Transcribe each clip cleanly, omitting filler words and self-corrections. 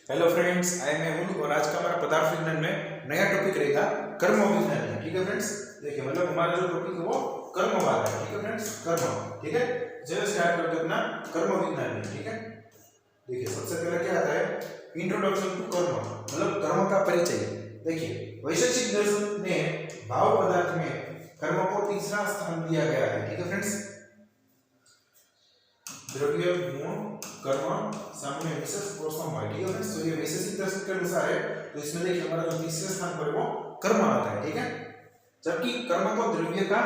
Hello friends, I am Amul और आज का हमारा पदार्थ विज्ञान में नया टॉपिक रहेगा कर्म विज्ञान में। ठीक है फ्रेंड्स, देखिए मतलब हमारा जो टॉपिक है वो कर्म वाला है। ठीक है फ्रेंड्स, कर्म। ठीक है, चलिए स्टार्ट करते हैं अपना कर्म विज्ञान में। ठीक है, देखिए सबसे पहले क्या आता है, इंट्रोडक्शन टू कर्म, मतलब कर्म का परिचय। देखिए वैशेषिक दर्शन ने भाव पदार्थ में कर्म को तीसरा स्थान दिया गया है। ठीक है फ्रेंड्स, द्रव्य गुण कर्म सामान्य विशेष प्रोत्साहन है। ठीक है फ्रेंड्स, तो ये वैशेषिक दर्शन के अनुसार है, तो इसमें देखिए हमारा जो तीसरे स्थान पर वो कर्म आता है। ठीक है, जबकि कर्म को द्रव्य का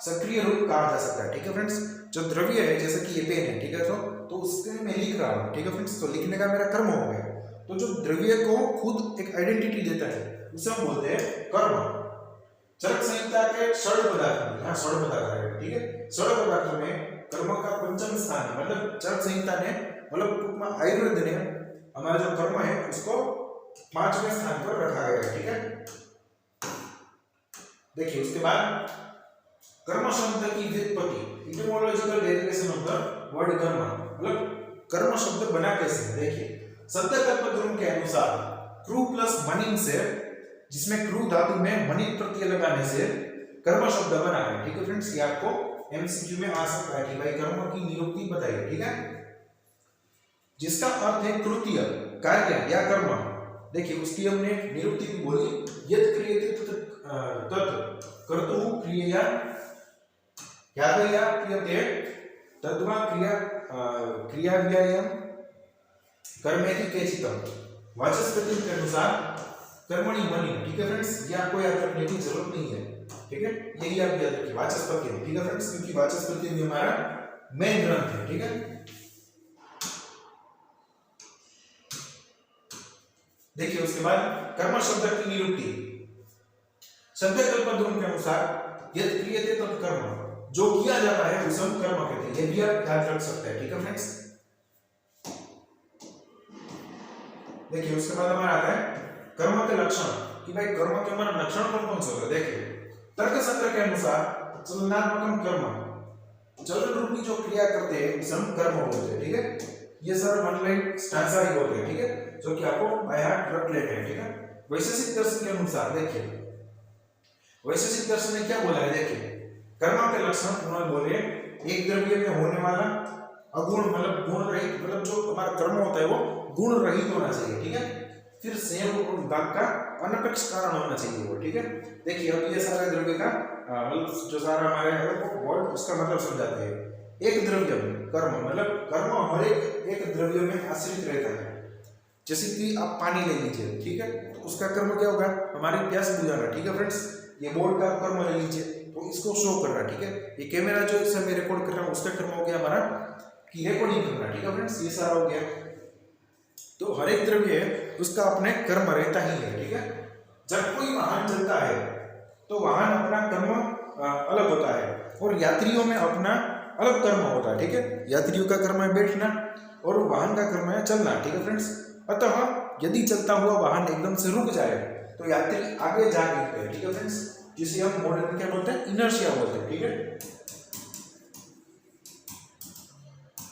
सक्रिय रूप कहा जा सकता है। ठीक है फ्रेंड्स, जो द्रव्य है जैसे कि ये पेन है, ठीक है, तो उसके मैं लिख रहा हूँ। ठीक है फ्रेंड्स, तो लिखने का मेरा कर्म हो गया। तो जो द्रव्य को खुद एक आइडेंटिटी देता है उसे हम बोलते हैं कर्म। चरक संहिता के षड पदार्थ, यहाँ षड पदार्थ है। ठीक है, षड पदार्थों में कर्म का पंचम स्थान है। मतलब चरक संहिता ने, मतलब आयुर्वेद ने हमारा जो कर्म है उसको पांचवें स्थान पर रखा गया है। ठीक है, देखिए उसके बाद कर्म शब्द की व्युत्पत्ति, इटिमोलॉजिकल डेरिवेशन ऑफ द वर्ड कर्म, मतलब कर्म शब्द बना कैसे। देखिए शब्द कल्पद्रुम के अनुसार क्रू प्लस मनिन से, जिसमें क्रू धातु में मनिन प्रत्यय लगाने से कर्म शब्द बना है। ठीक है फ्रेंड्स, ये आपको एमसीक्यू में आ सकता है कि भाई कर्म की निरुक्ति बताइए। ठीक है, जिसका अर्थ है कृत्य, कार्य या कर्म। देखिए उसकी हमने निरुक्ति भी बोली, यत् क्रियते तत् कर्तुः क्रियया यादया क्रियते तद्वा क्रियाव्ययम् कर्मेति केचितम्। वाचस्पति के अनुसार कर्मणि मनि। ठीक है फ्रेंड्स, ये आपको याद रखने की जरूरत नहीं है। ठीक है, यही आप याद रखिए वाचस्पति। ठीक है फ्रेंड्स, क्योंकि वाचस्पति भी हमारा मेन ग्रंथ है। ठीक है, देखिए उसके बाद कर्म शब्द की निरुक्ति, शब्द कल्पद्रुम के अनुसार यदि क्रियते तत् कर्म, जो किया जाता है उसे हम कर्म कहते हैं। ये भी आप याद रख सकते हैं। ठीक है फ्रेंड्स, देखिए उसके बाद हमारा आता है कर्म के लक्षण, कि भाई कर्म के हमारा लक्षण कौन कौन से होते हैं। देखिए तर्क संग्रह के अनुसार चलनात्मकम कर्म, चलन रूपी जो क्रिया करते हैं उसे हम कर्म बोलते हैं। ठीक है, ये सर वन लाइन स्टैंजा ही होते हैं। ठीक है, जो कि आपको बाय हार्ट रख लेते हैं। ठीक है, वैशेषिक दर्शन के अनुसार देखिए वैशेषिक दर्शन ने क्या बोला है। देखिए कर्म के लक्षण उन्होंने बोले, एक द्रव्य में होने वाला अगुण, मतलब गुण रहित, मतलब जो हमारा कर्म होता है वो गुण रहित होना चाहिए। ठीक है, फिर संयोग और विभाग का अनपेक्ष कारण होना चाहिए वो। ठीक है, देखिए अब ये सारे द्रव्य का मतलब जो सारा हमारे वर्ड उसका मतलब समझाते हैं। एक द्रव्य कर्म, मतलब कर्म हर एक द्रव्य में आश्रित रहता है। जैसे कि आप पानी ले लीजिए, ठीक है, तो उसका कर्म क्या होगा, हमारी प्यास बुझाना। ठीक है फ्रेंड्स, ये बोर्ड का कर्म ले लीजिए तो इसको शो करना। ठीक है, ये कैमरा जो इससे मैं रिकॉर्ड कर रहा हूँ उसका कर्म हो गया हमारा कि रिकॉर्डिंग करना। ठीक है फ्रेंड्स, ये सारा हो गया। तो हर एक द्रव्य है उसका अपने कर्म रहता ही है। ठीक है, जब कोई वाहन चलता है तो वाहन अपना कर्म अलग होता है और यात्रियों में अपना अलग कर्म होता है। ठीक है, यात्रियों का कर्म है बैठना और वाहन का कर्म है चलना। ठीक है फ्रेंड्स, अतः यदि चलता हुआ वाहन एकदम से रुक जाए तो यात्री आगे जा गिरते हैं। ठीक है फ्रेंड्स, जिसे हम मॉडर्न क्या बोलते हैं, इनर्शिया बोलते हैं। ठीक है,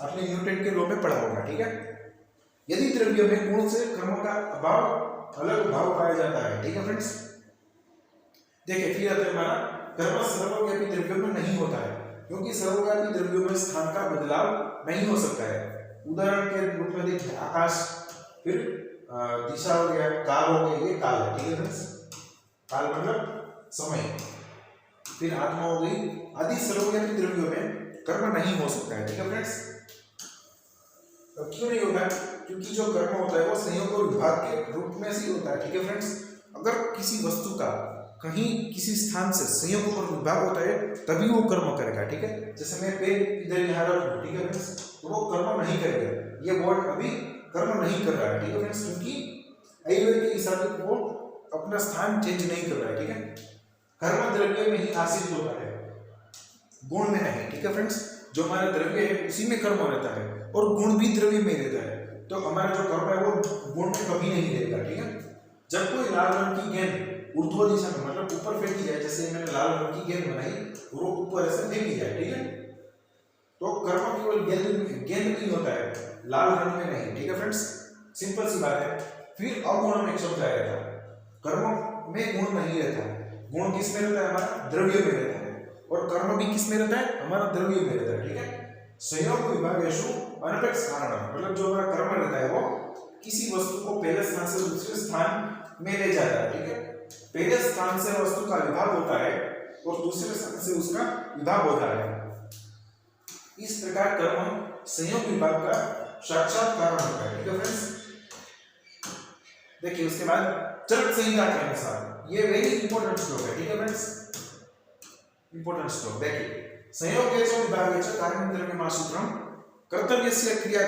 आपने न्यूटन के लॉ में पढ़ा होगा। ठीक है, यदि द्रव्य में गुण से कर्म का अभाव अलग भाव पाया जाता है। ठीक है फ्रेंड्स, देखिए फिर आता है हमारा कर्म सर्वव्यापी द्रव्यों में नहीं होता है, क्योंकि सर्वव्यापी द्रव्यों में स्थान का बदलाव नहीं हो सकता है। उदाहरण के रूप में देखिए आकाश, फिर दिशा हो गया, काल हो गया, ये काल है। ठीक है फ्रेंड्स, काल मतलब समय, फिर आत्मा हो गई आदि सर्वव्यापी द्रव्यों में कर्म नहीं हो सकता है। ठीक है फ्रेंड्स, क्यों नहीं होगा, क्योंकि जो कर्म होता है वो संयोग और विभाग के रूप में से होता है। ठीक है फ्रेंड्स, अगर किसी वस्तु का कहीं किसी स्थान से संयोग और विभाग होता है तभी वो कर्म करेगा। ठीक है, जैसे मैं पेन इधर यहाँ रख दूं, ठीक है फ्रेंड्स, तो वो कर्म नहीं करेगा, ये वर्ड अभी कर्म नहीं कर रहा है। ठीक है फ्रेंड्स, क्योंकि आयुर्वेद के हिसाब से वो अपना स्थान चेंज नहीं कर रहा है। ठीक है, कर्म द्रव्य में ही आश्रित होता है, गुण में नहीं। ठीक है फ्रेंड्स, जो हमारा द्रव्य है उसी में कर्म रहता है और गुण भी द्रव्य में रहता है, तो हमारा जो कर्म है वो गुण में कभी नहीं रहेगा। ठीक है, जब कोई लाल रंग की गेंद ऊर्ध्व दिशा में, मतलब ऊपर फेंकी जाए, जैसे मैंने लाल रंग की गेंद बनाई और वो ऊपर ऐसे फेंकी जाए, ठीक है, तो कर्म केवल गेंद नहीं होता है, लाल रंग में नहीं। ठीक है फ्रेंड्स, सिंपल सी बात है। फिर अगुण में एक शब्द आया था, कर्म में गुण नहीं रहता है, गुण किस में रहता है, हमारा द्रव्य में रहता है, और कर्म भी किस में रहता है, हमारा द्रव्य में रहता है, ठीक है। संयोग विभागेषु अनपेक्ष कारण, मतलब जो हमारा कर्म रहता है वो किसी वस्तु को पहले स्थान से दूसरे स्थान में ले जाता है, ठीक है। पहले स्थान से वस्तु का विभाग होता है और दूसरे स्थान से उसका विभाग होता है। इस प्रकार कर्म संयोग विभाग का साक्षात कारण होता है, ठीक है फ्रेंड्स। देखिए उसके बाद चरक संहिता के अनुसार ये वेरी इंपॉर्टेंट श्लोक है, ठीक है फ्रेंड्स, इंपॉर्टेंट श्लोक। देखिए संयोगेषु विभागेषु कार्यं द्रव्यमा सूत्रम कर्तव्यस्य क्रिया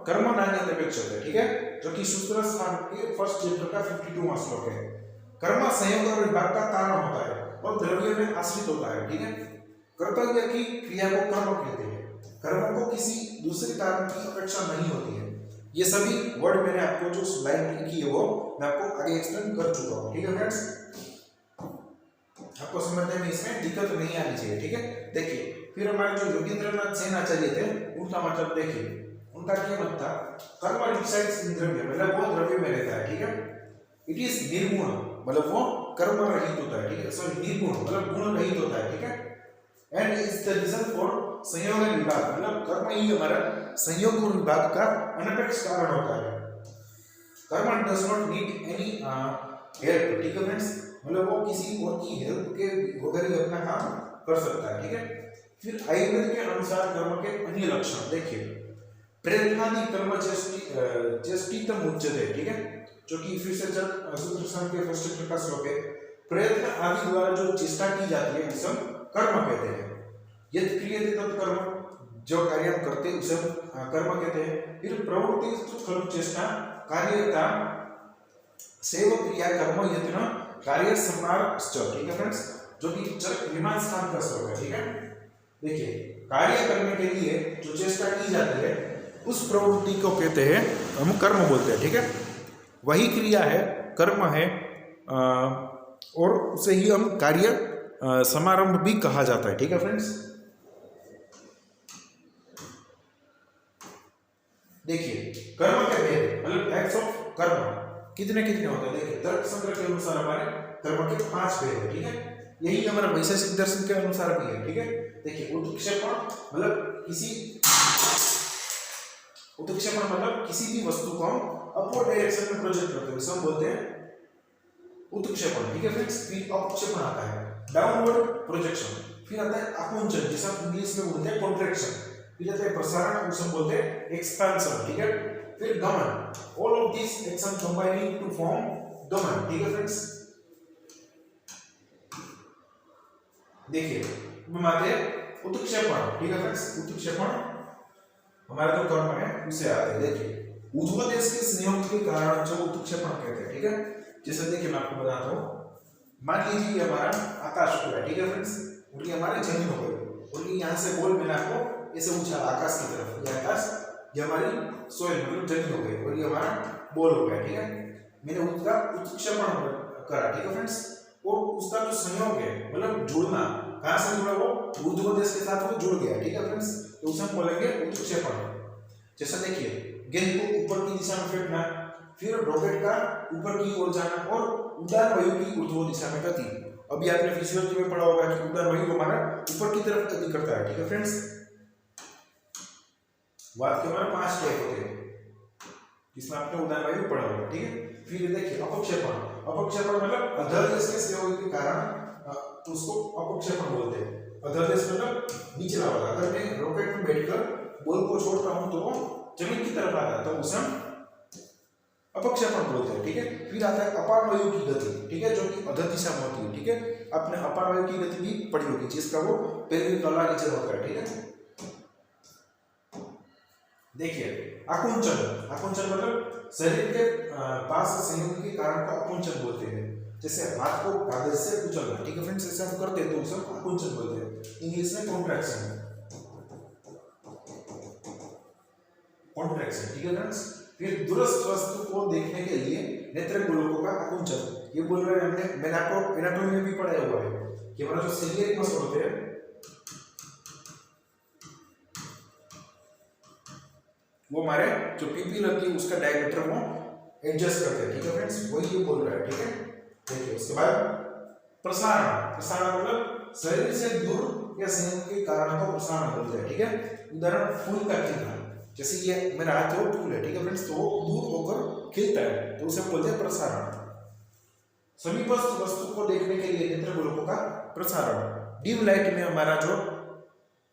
कर्म नान्यत् अपेक्षते, ठीक है, जो कि सूत्र स्थान के फर्स्ट चैप्टर का 52वां श्लोक है। कर्म संयोग और विभाग का कारण होता है और द्रव्य में आश्रित होता है, ठीक है। कर्तव्य की क्रिया को कर्म कहते हैं, कर्म को किसी दूसरे कारण की अपेक्षा नहीं होती है। ये सभी वर्ड मैंने आपको जो लाइन लिखी है वो मैं आपको आगे एक्सप्लेन कर चुका हूँ, ठीक है फ्रेंड्स। आपको समझने में इसमें दिक्कत नहीं आनी चाहिए, ठीक है। देखिए फिर हमारे जो योगेंद्रनाथ सेन आचार्य थे उनका मतलब देखिए, उनका क्या मत था, कर्म डिसाइड्स इन द्रव्य, मतलब वो द्रव्य में रहता है, ठीक है। इट इज निर्गुण, मतलब वो कर्म रहित होता है, ठीक है, सॉरी निर्गुण मतलब गुण रहित होता है, ठीक है। And is the reason for संयोग और विभाग, मतलब कर्म ही हमारा संयोग और विभाग का अनपेक्ष कारण होता है। कर्म does not need any help, ठीक है फ्रेंड्स, मतलब वो किसी और की हेल्प के बगैर ही अपना काम कर सकता है, ठीक है। फिर आयुर्वेद के अनुसार कर्म के अन्य लक्षण देखिए, प्रयत्नादि कर्म चेष्टितम उच्यते, ठीक है, जो कि फिर से सूत्र संघ के फर्स्ट चैप्टर का श्लोक है। प्रयत्न आदि द्वारा जो चेष्टा की जाती है उसे कर्म कहते हैं। यदि क्रियते तत् कर्म, जो कार्य हम करते हैं उसे कर्म कहते हैं। फिर प्रवृत्ति खलु चेष्टा कार्यता सेव क्रिया कर्म यत्न कार्य समार्थ, ठीक है फ्रेंड्स, जो कि विमान स्थान का श्लोक है, ठीक है। देखिए कार्य करने के लिए जो चेष्टा की जाती है उस प्रवृत्ति को कहते हैं, हम कर्म बोलते हैं, ठीक है। वही क्रिया है, कर्म है, और उसे ही हम कार्य समारंभ भी कहा जाता है, ठीक है फ्रेंड्स। देखिए कर्म के भेद, मतलब टाइप्स ऑफ कर्म कितने कितने होते हैं। देखिए तर्क संग्रह के अनुसार हमारे कर्म के 5 भेद है, ठीक है। यही हमारा वैशेषिक दर्शन के अनुसार भी है, ठीक है। देखिए उत्क्षेपण मतलब किसी भी वस्तु को अपवर्ड डायरेक्शन में प्रोजेक्ट करते हैं, सब बोलते हैं उत्क्षेपण, ठीक है फ्रेंड्स। फिर अपक्षेपण आता है, डाउनवर्ड प्रोजेक्शन। फिर आता है आकुंचन, जिसे आप इंग्लिश में बोलते हैं कॉन्ट्रैक्शन। फिर आता है प्रसारण, उसे बोलते हैं एक्सपेंशन, ठीक है। फिर गमन, all of this action combining to form गमन, ठीक है फ्रेंड्स। देखिए हमारे उत्क्षेपण, ठीक है फ्रेंड्स, उत्क्षेपण हमारा जो कर्म है उसे आते हैं। देखिए ऊर्ध्वदेश के संयोग के कारण जो उत्क्षेपण कहते हैं, ठीक है। जैसे देखिए मैं आपको बताता हूँ, मान लीजिए हमारा आकाश हो है, ठीक है फ्रेंड्स, और ये हमारे जमीन हो गई, और ये यहाँ से बॉल मैंने आपको ऐसे ऊंचा आकाश की तरफ, ये आकाश, ये हमारी सोइल मतलब जमीन हो गई, और ये हमारा बॉल हो गया, ठीक है। मैंने उसका उत्क्षेपण करा, ठीक है फ्रेंड्स, और उसका जो संयोग है मतलब जुड़ना, कहाँ से जुड़ा, वो ऊर्ध्वदेश के साथ वो जुड़ गया, ठीक है फ्रेंड्स, तो उसे हम बोलेंगे उत्क्षेपण। जैसा देखिए गेंद को ऊपर की दिशा में फेंकना, फिर रॉकेट का ऊपर की ओर जाना, और उड़ान वायु की ऊर्ध्व दिशा में गति। अभी आपने फिजियोलॉजी में पढ़ा होगा कि उड़ान वायु हमारा ऊपर की तरफ गति करता है, ठीक है फ्रेंड्स। बात के हमारे 5 टाइप होते हैं, जिसमें आपने उड़ान वायु पढ़ा होगा, ठीक है। फिर देखिए अपक्षेपण, अपक्षेपण मतलब अधोदेश के संयोग के कारण उसको अपक्षेपण बोलते हैं। अधोदेश मतलब निचला वाला, अगर मैं रॉकेट में बैठकर बॉल को छोड़ता हूं तो वो जमीन की तरफ आता है, तो उसे हम अपक्षेपण बोलते हैं, ठीक है। फिर आता है अपान वायु की गति, ठीक है, जो कि अधर दिशा में होती है, ठीक है। आपने अपान वायु की गति भी पढ़ी होगी, जिसका वो पहले तला नीचे होता है, ठीक है। देखिए आकुंचन, आकुंचन मतलब शरीर के पास संयोग के कारण को आकुंचन बोलते हैं। जैसे हाथ को कागज से कुचलना, ठीक है फ्रेंड्स, ऐसे हम करते हैं तो उसे आकुंचन बोलते हैं। इंग्लिश में कॉन्ट्रैक्शन, कॉन्ट्रैक्शन, ठीक है फ्रेंड्स। फिर दूरस्थ वस्तु को देखने के लिए नेत्र गोलकों का आकुंचन, ये बोल रहे हैं मैंने आपको एनाटॉमी में भी पढ़ाया हुआ है कि हमारा जो शरीर मसल होते हैं, वो हमारे जो पीपील होती है उसका डायमीटर वो एडजस्ट करते हैं, ठीक है फ्रेंड्स, वही ये बोल रहा है, ठीक है। देखिए उसके बाद प्रसारण, प्रसारण मतलब शरीर से दूर या संयोग के कारण को प्रसारण बोलते हैं, ठीक है। उदाहरण फूल का खिलना, जैसे ये मेरा हाथ वो फूल है, ठीक है फ्रेंड्स, तो वो दूर होकर खिलता है तो उसे बोलते हैं प्रसारण। समीपस्थ वस्तु को देखने के लिए नेत्र गोलकों का प्रसारण। डिम लाइट में हमारा जो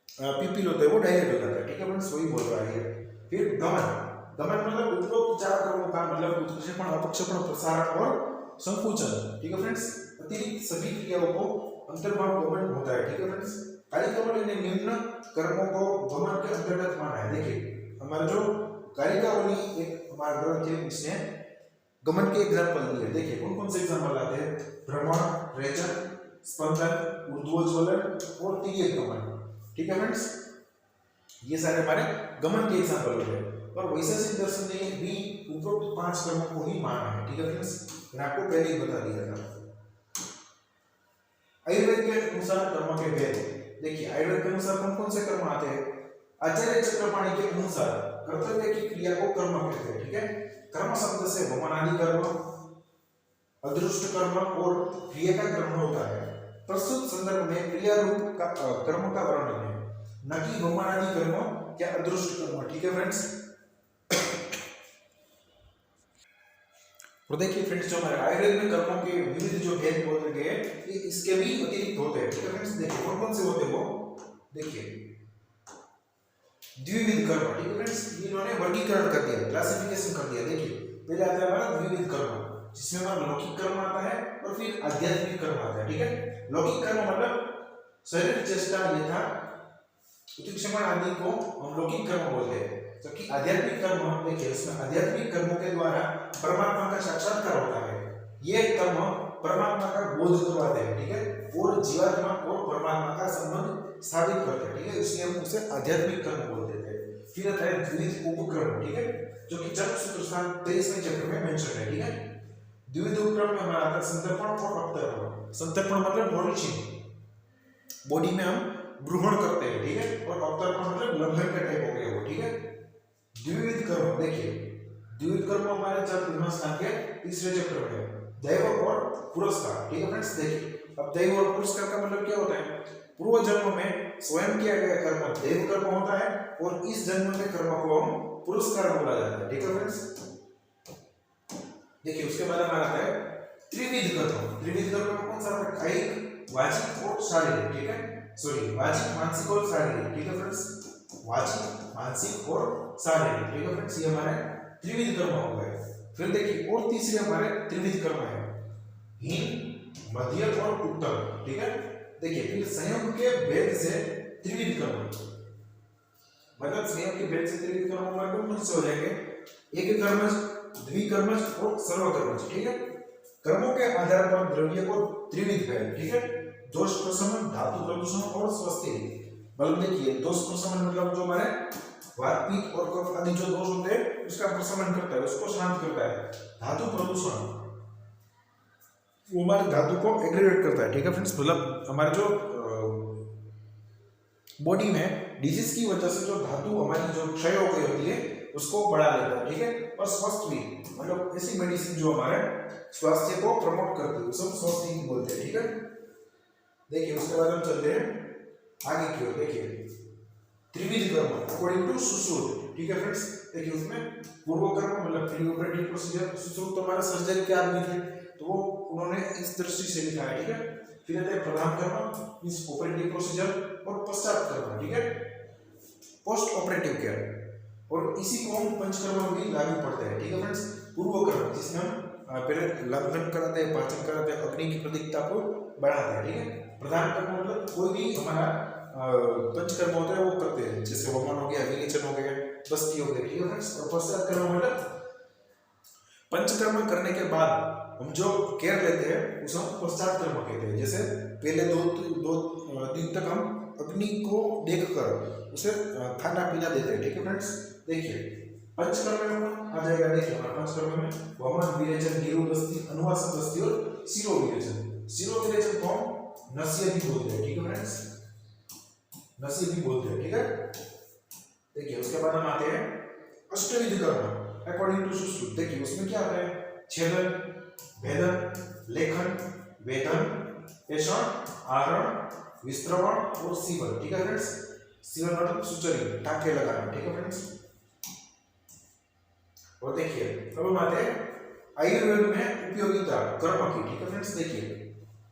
पीपील होता है वो डायलेट हो जाता है, ठीक है फ्रेंड्स, वही बोल रहा है। फिर गमन, गमन मतलब उपरोक्त चार कर्मों का मतलब उत्क्षेपण, अपक्षेपण, प्रसारण और संकुचन, ठीक है फ्रेंड्स। अतिरिक्त सभी क्रियाओं को अंतर्भाव गमन होता है, ठीक है फ्रेंड्स। कालिकावली ने निम्न कर्मों को गमन के अंतर्गत माना है। देखिए हमारा जो कालिकावली एक हमारा ग्रंथ है इसने गमन के एग्जांपल दिए। देखिए कौन कौन से एग्जांपल आते हैं, भ्रमण, रेचन, स्पंदन, ऊर्ध्वज्वलन और तिर्यक गमन, ठीक है फ्रेंड्स, ये सारे हमारे गमन के एग्जांपल हो गए। और वैशेषिक दर्शन ने भी उपरोक्त 5 कर्मों को ही माना है, ठीक है फ्रेंड्स, मैंने आपको पहले ही बता दिया था। आयुर्वेद के अनुसार कर्म के भेद, देखिए आयुर्वेद के अनुसार कौन कौन से कर्म आते हैं। आचार्य चक्रपाणी के अनुसार कर्तव्य की क्रिया को कर्म कहते हैं, ठीक है। कर्म शब्द से वमनादि कर्म, अदृष्ट कर्म और क्रिया का कर्म होता है। प्रस्तुत संदर्भ में क्रिया रूप का कर्म का वर्णन है, न कि वमनादि कर्म या अदृष्ट कर्म, ठीक है फ्रेंड्स। तो देखिए फ्रेंड्स जो हमारे आयुर्वेद में कर्मों के विविध जो भेद बोले गए ये इसके भी अतिरिक्त होते हैं, ठीक है फ्रेंड्स। देखिए कौन कौन से होते हैं वो, देखिए द्विविध कर्म, ठीक है फ्रेंड्स, इन्होंने वर्गीकरण कर दिया, क्लासिफिकेशन कर दिया। देखिए पहले आता है हमारा द्विविध कर्म, जिसमें हमारा लौकिक कर्म आता है और फिर आध्यात्मिक कर्म आता है, ठीक है। लौकिक कर्म मतलब शरीर चेष्टा यथा उत्क्षेपण आदि को हम लौकिक कर्म बोलते हैं, जबकि आध्यात्मिक कर्म देखिए उसमें आध्यात्मिक कर्मों के द्वारा परमात्मा का साक्षात्कार होता है। ये कर्म परमात्मा का बोध करवाते हैं, ठीक है, और जीवात्मा और परमात्मा का संबंध स्थापित करते हैं, ठीक है, इसलिए हम उसे आध्यात्मिक कर्म बोलते थे। फिर आता है द्विविध उपक्रम, ठीक है, जो कि चक्र सूत्र स्थान 23वें चक्र में मेंशन है, ठीक है। द्विविध उपक्रम में हमारा आता है संतर्पण और अवतर्पण। संतर्पण मतलब नॉरिशिंग, बॉडी में हम भ्रूमण करते हैं, ठीक है, और अवतर्पण मतलब लंघन का टाइप हो गया वो, ठीक है। द्विविध कर्म, देखिए द्विविध कर्म हमारे चक्र स्थान के 3रे चक्र में दैव और पुरस्कार, ठीक है फ्रेंड्स। देखिए अब दैव और पुरस्कार का मतलब क्या होता है, पूर्व जन्म में स्वयं किया गया कर्म दैव कर्म होता है और इस जन्म के कर्म को हम पुरस्कार बोला जाता है, ठीक है फ्रेंड्स। देखिए उसके बाद हमारा आता है त्रिविध कर्म। त्रिविध कर्म में कौन सा आता है, कायिक, वाचिक और शारीरिक, ठीक है, सॉरी वाचिक, मानसिक और शारीरिक, ठीक है फ्रेंड्स, वाचिक, मानसिक और शारीरिक, ठीक है फ्रेंड्स, ये हमारे त्रिविध कर्म हो गए। फिर देखिए और तीसरे हमारे त्रिविध कर्म है हीन, मध्यम और उत्तम, ठीक है। देखिए फिर संयोग के भेद से त्रिविध कर्म, मतलब संयोग के भेद से त्रिविध कर्म हमारे कौन से हो जाएंगे, एक कर्मज, द्विकर्मज और सर्वकर्मज, ठीक है। कर्मों के आधार पर द्रव्य को त्रिविध है, ठीक है, दोष प्रशमन, धातु प्रदूषण और स्वस्थि। मतलब देखिए दोष प्रशमन मतलब जो हमारे वात, पित्त और कफ आदि जो दोष होते हैं उसका प्रशमन करता है, उसको शांत करता है। धातु प्रदूषण वो हमारे धातु को एग्रीगेट करता है, ठीक है फ्रेंड्स, मतलब हमारे जो बॉडी में डिजीज की वजह से जो धातु हमारी जो क्षय हो गई होती है उसको बढ़ा देता है, ठीक है। और स्वस्थ भी मतलब ऐसी मेडिसिन जो हमारे स्वास्थ्य को प्रमोट करती है उसे हम स्वस्थ ही बोलते हैं, ठीक है। देखिए उसके बाद हम चलते हैं आगे की ओर। देखिए त्रिविध कर्म अकॉर्डिंग टू सुश्रुत, ठीक है फ्रेंड्स। देखिए उसमें पूर्व कर्म मतलब प्री ऑपरेटिव प्रोसीजर, सुश्रुत तो हमारा सर्जरी के आदमी थे तो वो उन्होंने इस दृष्टि से लिखा है, ठीक है। फिर आता है प्रधान कर्म मींस ऑपरेटिव प्रोसीजर और पश्चात कर्म, ठीक है, पोस्ट ऑपरेटिव केयर, और इसी को हम पंचकर्म भी लागू पड़ते हैं, ठीक है फ्रेंड्स। पूर्व कर्म जिसमें हम पहले लंघन कराते हैं, पाचन कराते हैं, अग्नि की प्रतीकता को बढ़ाते हैं, ठीक है। प्रधान कर्म मतलब कोई भी हमारा पंचकर्म होता है वो करते हैं, जैसे होमन हो गया, विरेचन हो गया, बस्ती हो गई, ठीक है फ्रेंड्स। और पश्चात कर्म मतलब पंचकर्म करने के बाद हम जो केयर लेते हैं उसे हम पश्चात कर्म कहते हैं। जैसे पहले दो दिन तक हम अग्नि को देखकर उसे खाना पीना देते हैं, ठीक है फ्रेंड्स। देखिए पंचकर्म में आ जाएगा, देखिए पंचकर्म में वमन, विरेचन, गिरु बस्ती, अनुवासन बस्ती और शिरो विरेचन। शिरो विरेचन को हम नस्य भी बोलते हैं, ठीक है फ्रेंड्स, नस्य भी बोलते हैं, ठीक है। देखिए उसके बाद हम आते हैं अष्टविध कर्म अकॉर्डिंग टू सुश्रुत। देखिए उसमें क्या आता है, छेदन, भेदन, लेखन, वेदन, पेषण, आहरण, विस्त्रवण और सीवन। ठीक है फ्रेंड्स, सीवन मतलब सुचरी, टाके लगाना। ठीक है फ्रेंड्स, और देखिए अब हम आते हैं आयुर्वेद में उपयोगिता कर्म की। ठीक है फ्रेंड्स, देखिए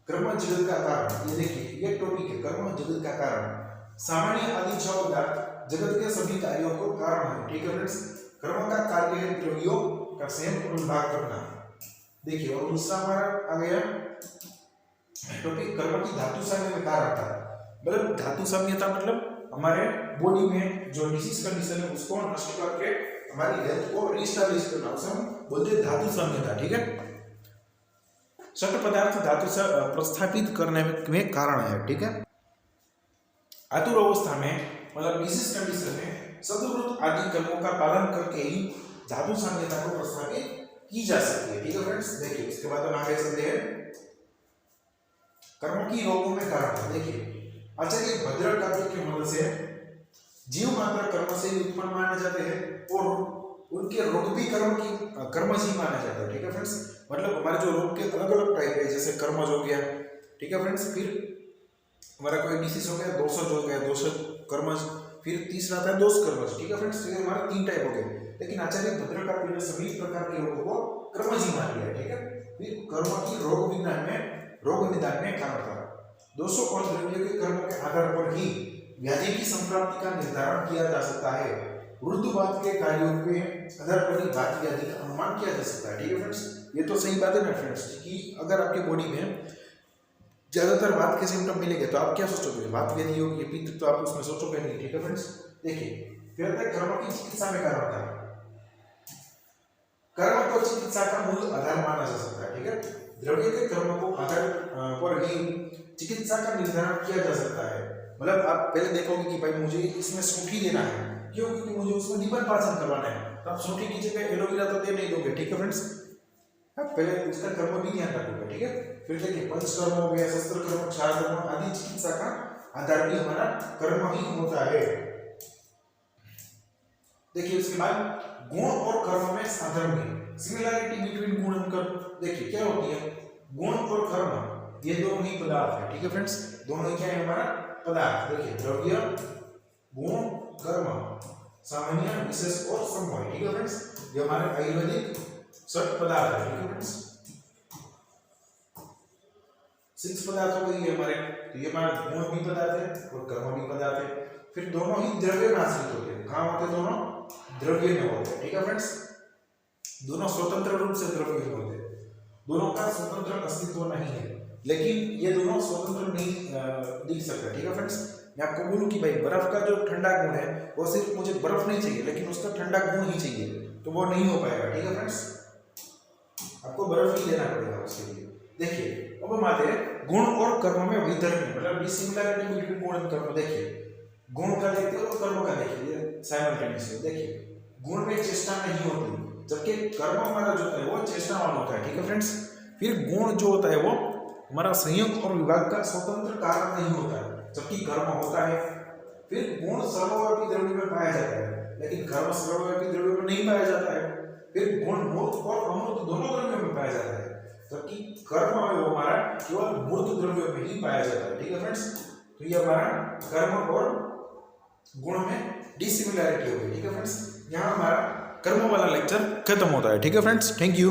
कर्म जगत का कारण, ये देखिए ये टॉपिक है, कर्म जगत का कारण। सामान्य आदि छह पदार्थ जगत के सभी कार्यों को कारण है। ठीक है फ्रेंड्स, कर्म का कार्य है द्रव्यों का संयम और विभाग करना। देखिए और दूसरा हमारा आ गया टॉपिक कर्म की धातु साम्य में कारणता। मतलब धातु साम्यता मतलब हमारे बॉडी में जो डिसीज कंडीशन है उसको नष्ट करके हमारी हेल्थ को रिस्टैब्लिश करना, उसे हम बोलते हैं धातु साम्यता। ठीक है, सट पदार्थ धातु से प्रस्थापित करने में कारण है। ठीक है, आतुर अवस्था में मतलब डिसीज कंडीशन में सदुवृत्त आदि कर्मों का पालन करके ही धातु साम्यता को प्रस्थापित की जा सकती है। ठीक है फ्रेंड्स, देखिए उसके बाद हम आगे चलते हैं कर्म की रोगों में कारण। देखिए आचार्य भद्रक काव्य की मदद से जीव मात्र कर्म से ही उत्पन्न माने जाते हैं और उनके रोग भी कर्म से ही माना जाता है। ठीक है फ्रेंड्स, मतलब हमारे जो रोग के अलग अलग टाइप है, जैसे कर्मज हो गया। ठीक है फ्रेंड्स, फिर हमारा कोई डिसीज हो गया, दोषज हो गया, दोषज कर्मज, फिर तीसरा आता है दोष कर्मज। ठीक है फ्रेंड्स, तो ये हमारे तीन टाइप हो गए, लेकिन आचार्य भद्रक काव्य ने सभी प्रकार के रोगों को कर्मज ही मान लिया। ठीक है, फिर कर्म की रोग निदान में कारण था। दोषों और द्रव्यों के कर्मों के आधार पर ही व्याधि की संप्राप्ति का निर्धारण किया जा सकता है। वृद्धबात के कार्यों के आधार पर ही बात व्याधि का अनुमान किया जा सकता है। ठीक है फ्रेंड्स, ये तो सही बात है ना फ्रेंड्स, कि अगर आपके बॉडी में ज्यादातर बात के सिम्टम मिलेंगे तो आप क्या सोचोगे, बात व्याधि होगी, पित्त, तो आप उसमें सोचोगे नहीं। ठीक है फ्रेंड्स, देखिए फिर कर्म की चिकित्सा में कारण था। कर्म को चिकित्सा का मूल आधार माना जा सकता है। ठीक है, द्रव्य के कर्म को आधार पर ही चिकित्सा का निर्धारण किया जा सकता है। मतलब आप पहले देखोगे कि भाई मुझे इसमें सूठी देना है, क्यों, क्योंकि मुझे उसमें निबंध पाचन करवाना है, तो आप सूठी की जगह एलोवेरा तो दे नहीं दोगे। ठीक है फ्रेंड्स, आप पहले उसका कर्म भी ध्यान रखोगे। ठीक है, फिर देखिए पंचकर्म हो गया, शस्त्र कर्म, क्षार कर्म आदि चिकित्सा का आधार भी हमारा कर्म ही होता है। देखिए उसके बाद गुण और कर्म में साधर्म्य, सिमिलरिटी बिटवीन गुण एंड कर्म। देखिए क्या होती है, गुण और कर्म ये दोनों ही पदार्थ है। ठीक है फ्रेंड्स, दोनों ही क्या है हमारा पदार्थ। देखिए द्रव्य, गुण, कर्म, सामान्य, विशेष और समवाय। ठीक है फ्रेंड्स, ये हमारे आयुर्वेदिक सट पदार्थ है। ठीक है फ्रेंड्स, 6 पदार्थ हो गई हमारे, तो ये हमारा गुण भी पदार्थ है और कर्म भी पदार्थ है। फिर दोनों ही द्रव्य में आश्रित होते हैं। कहाँ होते हैं दोनों, द्रव्य में होते हैं। ठीक है फ्रेंड्स, दोनों स्वतंत्र रूप से द्रव्य में होते हैं, दोनों का स्वतंत्र अस्तित्व नहीं है, लेकिन ये दोनों स्वतंत्र नहीं दिख सकते। ठीक है फ्रेंड्स, मैं आपको बोलूं कि भाई बर्फ का जो ठंडा गुण है वो सिर्फ मुझे बर्फ नहीं चाहिए, लेकिन उसका ठंडा गुण ही चाहिए, तो वो नहीं हो पाएगा। ठीक है फ्रेंड्स, आपको बर्फ ही लेना पड़ेगा उसके लिए। देखिए अब हम आते हैं गुण और कर्म में वैधर्म्य, मतलब डिसिमिलरिटी बिटवीन गुण और कर्म। देखिए गुण का देखते हो और कर्म का देखिए साइमल्टेनियसली। देखिए गुण में चेष्टा नहीं होती, जबकि कर्म हमारा जो है वो चेष्टावान होता है। ठीक है फ्रेंड्स, फिर गुण जो होता है वो हमारा संयोग और विभाग का स्वतंत्र कारण नहीं होता है, जबकि कर्म होता है। फिर गुण सर्वव्यापी द्रव्य में पाया जाता है, लेकिन कर्म सर्वव्यापी द्रव्य में नहीं पाया जाता है। फिर गुण मूर्त और अमूर्त दोनों द्रव्यों में पाया जाता है, जबकि कर्म है वो हमारा केवल मूर्त द्रव्यों में ही पाया जाता है। ठीक है फ्रेंड्स, तो ये हमारा कर्म और गुण में डिसिमिलरिटी हो गई। ठीक है फ्रेंड्स, यहाँ हमारा कर्म वाला लेक्चर खत्म होता है। ठीक है फ्रेंड्स, थैंक यू।